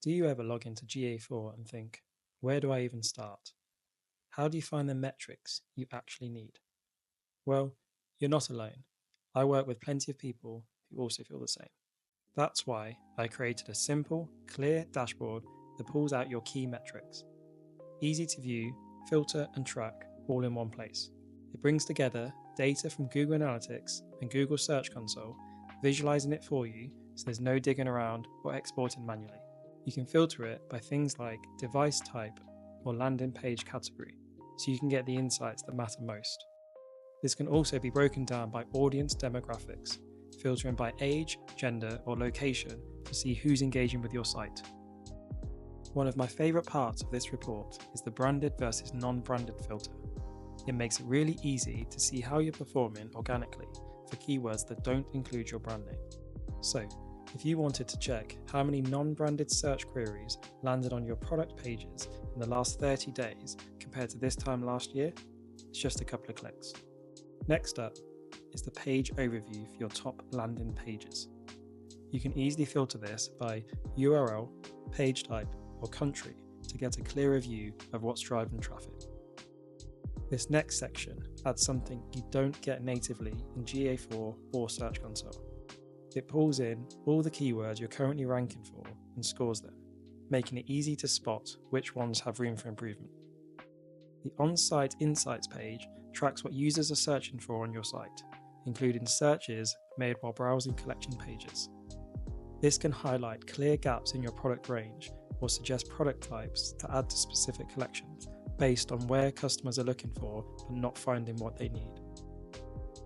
Do you ever log into GA4 and think, where do I even start? How do you find the metrics you actually need? Well, you're not alone. I work with plenty of people who also feel the same. That's why I created a simple, clear dashboard that pulls out your key metrics. Easy to view, filter and track all in one place. It brings together data from Google Analytics and Google Search Console, visualizing it for you so there's no digging around or exporting manually. You can filter it by things like device type or landing page category, so you can get the insights that matter most. This can also be broken down by audience demographics, filtering by age, gender, or location to see who's engaging with your site. One of my favourite parts of this report is the branded versus non-branded filter. It makes it really easy to see how you're performing organically for keywords that don't include your brand name. So, if you wanted to check how many non-branded search queries landed on your product pages in the last 30 days compared to this time last year, it's just a couple of clicks. Next up is the page overview for your top landing pages. You can easily filter this by URL, page type, or country to get a clearer view of what's driving traffic. This next section adds something you don't get natively in GA4 or Search Console. It pulls in all the keywords you're currently ranking for and scores them, making it easy to spot which ones have room for improvement. The On-Site Insights page tracks what users are searching for on your site, including searches made while browsing collection pages. This can highlight clear gaps in your product range or suggest product types to add to specific collections based on where customers are looking for and not finding what they need.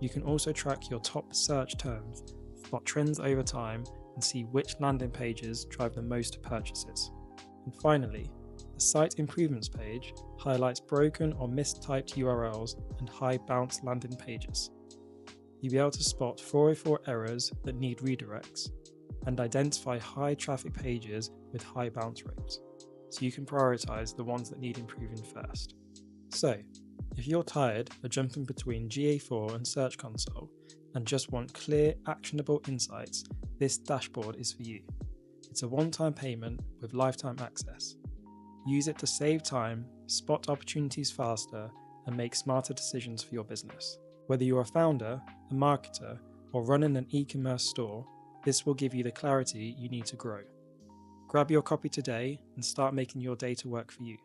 You can also track your top search terms, spot trends over time, and see which landing pages drive the most purchases. And finally, the Site Improvements page highlights broken or mistyped URLs and high bounce landing pages. You'll be able to spot 404 errors that need redirects and identify high traffic pages with high bounce rates, so you can prioritize the ones that need improving first. So, if you're tired of jumping between GA4 and Search Console and just want clear, actionable insights, this dashboard is for you. It's a one-time payment with lifetime access. Use it to save time, spot opportunities faster, and make smarter decisions for your business. Whether you're a founder, a marketer, or running an e-commerce store, this will give you the clarity you need to grow. Grab your copy today and start making your data work for you.